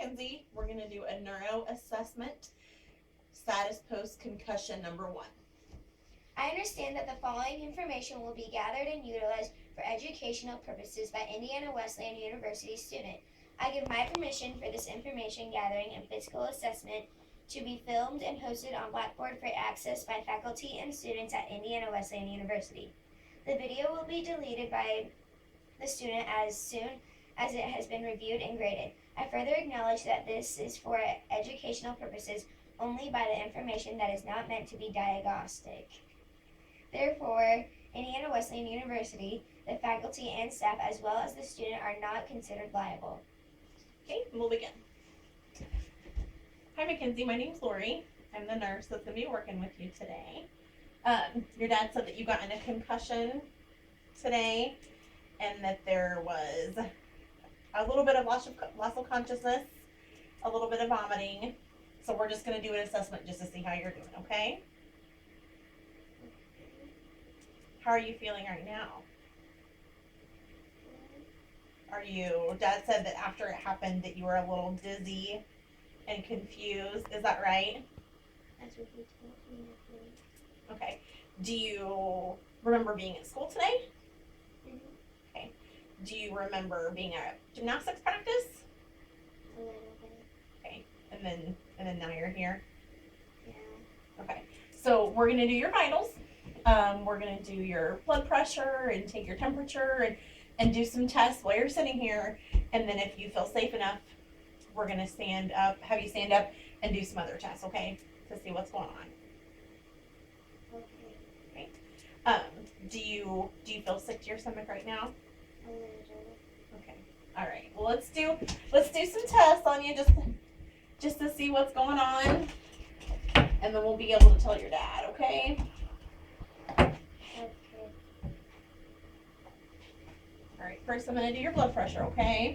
Mackenzie. We're going to do a neuro assessment, status post-concussion number 1. I understand that the following information will be gathered and utilized for educational purposes by Indiana Wesleyan University student. I give my permission for this information gathering and physical assessment to be filmed and hosted on Blackboard for access by faculty and students at Indiana Wesleyan University. The video will be deleted by the student as soon as it has been reviewed and graded. I further acknowledge that this is for educational purposes only by the information that is not meant to be diagnostic. Therefore, Indiana Wesleyan University, the faculty and staff, as well as the student, are not considered liable. Okay, we'll begin. Hi, Mackenzie. My name's Lori. I'm the nurse that's going to be working with you today. Your dad said that you got in a concussion today and that there was a little bit of loss of consciousness, a little bit of vomiting. So we're just going to do an assessment just to see how you're doing, okay? How are you feeling right now? Dad said that after it happened that you were a little dizzy and confused. Is that right? That's what he told me. Okay. Do you remember being at school today? Mm-hmm. Okay. Do you remember being at gymnastics practice? A little bit. Okay. And then now you're here? Yeah. Okay. So we're going to do your vitals. We're going to do your blood pressure and take your temperature and do some tests while you're sitting here. And then if you feel safe enough, we're going to have you stand up and do some other tests, okay? To see what's going on. Okay. Do you feel sick to your stomach right now? A little. Okay. All right. Well, let's do some tests on you just to see what's going on. And then we'll be able to tell your dad, okay? Okay. All right, first I'm going to do your blood pressure, okay?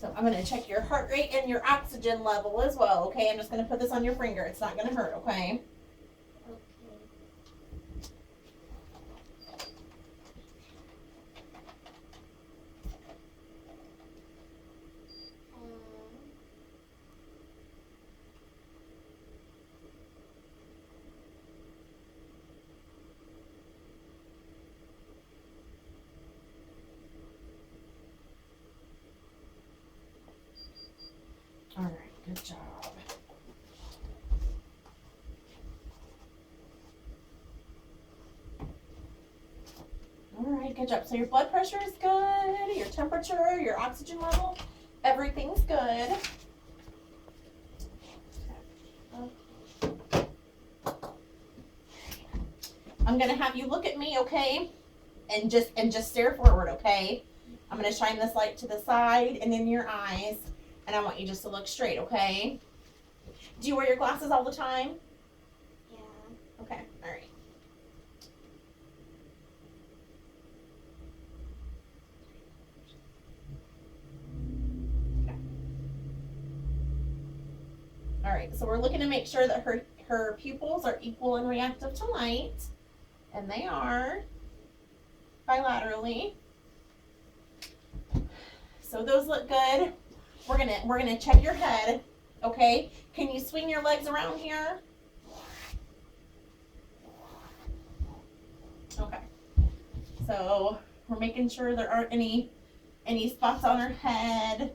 So I'm going to check your heart rate and your oxygen level as well, okay? I'm just going to put this on your finger. It's not going to hurt, okay? All right, good job. All right, good job. So your blood pressure is good, your temperature, your oxygen level, everything's good. I'm gonna have you look at me, okay? And just stare forward, okay? I'm gonna shine this light to the side and in your eyes. And I want you just to look straight, okay? Do you wear your glasses all the time? Yeah. Okay, all right. Okay. All right, so we're looking to make sure that her pupils are equal and reactive to light. And they are bilaterally. So those look good. We're gonna check your head, okay? Can you swing your legs around here? Okay. So we're making sure there aren't any spots on her head.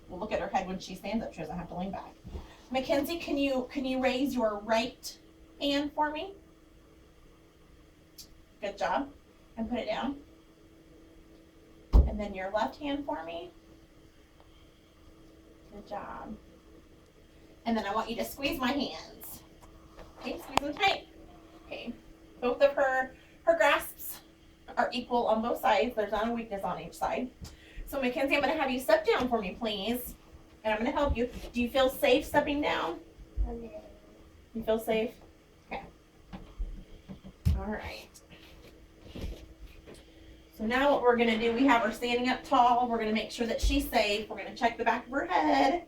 We'll look at her head when she stands up. She doesn't have to lean back. Mackenzie, can you raise your right hand for me? Good job. And put it down. And then your left hand for me. Good job. And then I want you to squeeze my hands. Okay, squeeze them tight. Okay. Both of her grasps are equal on both sides. There's not a weakness on each side. So Mackenzie, I'm going to have you step down for me, please. and I'm gonna help you. Do you feel safe stepping down? A little. You feel safe? Okay. All right. So now what we're gonna do, we have her standing up tall. We're gonna make sure that she's safe. We're gonna check the back of her head.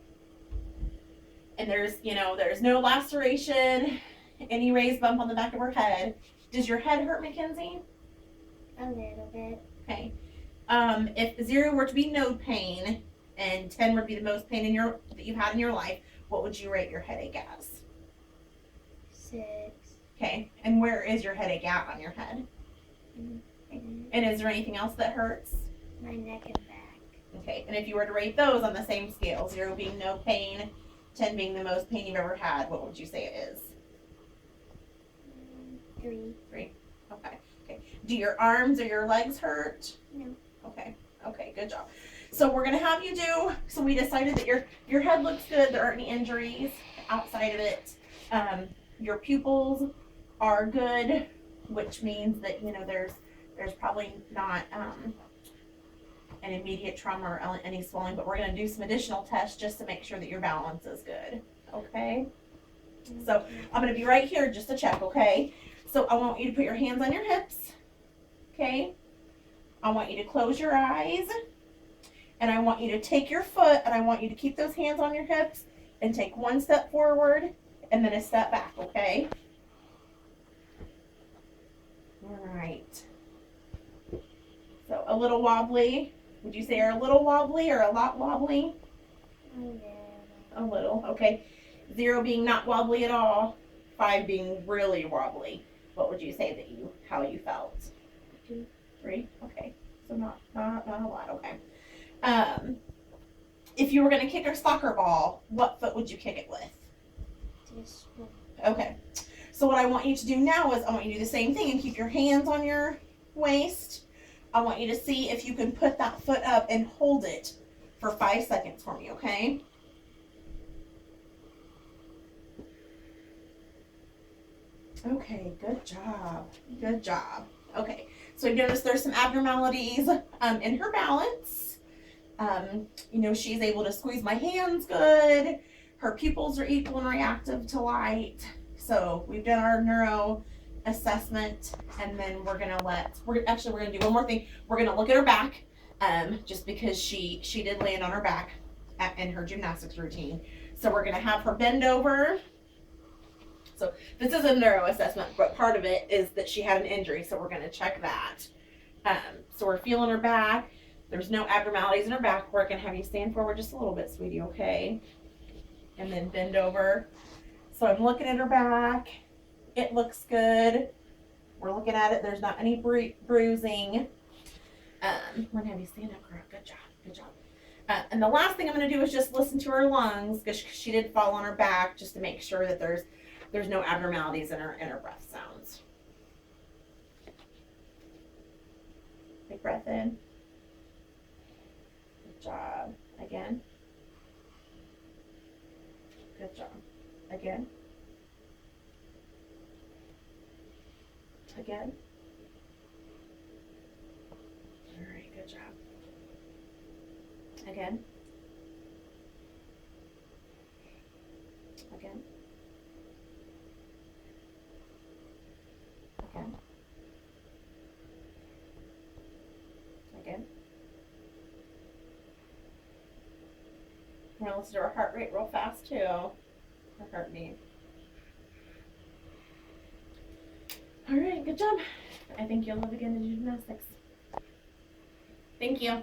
And there's no laceration, any raised bump on the back of her head. Does your head hurt, Mackenzie? A little bit. Okay. If 0 were to be no pain and 10 would be the most pain that you've had in your life, what would you rate your headache as? 6. Okay. And where is your headache at on your head? Mm-hmm. And is there anything else that hurts? My neck and back. Okay. And if you were to rate those on the same scale, 0 being no pain, 10 being the most pain you've ever had, what would you say it is? 3. 3. Okay. Okay. Do your arms or your legs hurt? No. Okay. Okay. Good job. So we're gonna have you do. So we decided that your head looks good. There aren't any injuries outside of it. Your pupils are good, which means that there's probably not an immediate trauma or any swelling. But we're gonna do some additional tests just to make sure that your balance is good. Okay. So I'm gonna be right here just to check. Okay. So I want you to put your hands on your hips. Okay. I want you to close your eyes. And I want you to take your foot and I want you to keep those hands on your hips and take one step forward and then a step back, okay? All right. So a little wobbly. Would you say you're a little wobbly or a lot wobbly? A little, okay. 0 being not wobbly at all, 5 being really wobbly. What would you say how you felt? 2. 3, okay. So not a lot, okay. If you were going to kick a soccer ball, what foot would you kick it with? This one. Okay. So what I want you to do now is I want you to do the same thing and keep your hands on your waist. I want you to see if you can put that foot up and hold it for 5 seconds for me, okay? Okay, good job. Good job. Okay, so you notice there's some abnormalities in her balance. She's able to squeeze my hands good. Her pupils are equal and reactive to light. So we've done our neuro assessment, and then we're gonna do one more thing. We're gonna look at her back, just because she did land on her back in her gymnastics routine. So we're gonna have her bend over. So this is a neuro assessment, but part of it is that she had an injury, so we're gonna check that. So we're feeling her back. There's no abnormalities in her back. We're gonna have you stand forward just a little bit, sweetie, okay? And then bend over. So I'm looking at her back. It looks good. We're looking at it. There's not any bruising. I'm gonna have you stand up, girl. Good job. Good job. And the last thing I'm gonna do is just listen to her lungs, because she did fall on her back, just to make sure that there's no abnormalities in her breath sounds. Big breath in. Good job. Again. Good job. Again. Again. All right, good job. Again. Again. Again. Again. Now let's do our heart rate real fast too. Our heartbeat. All right, good job. I think you'll love again to do gymnastics. Thank you.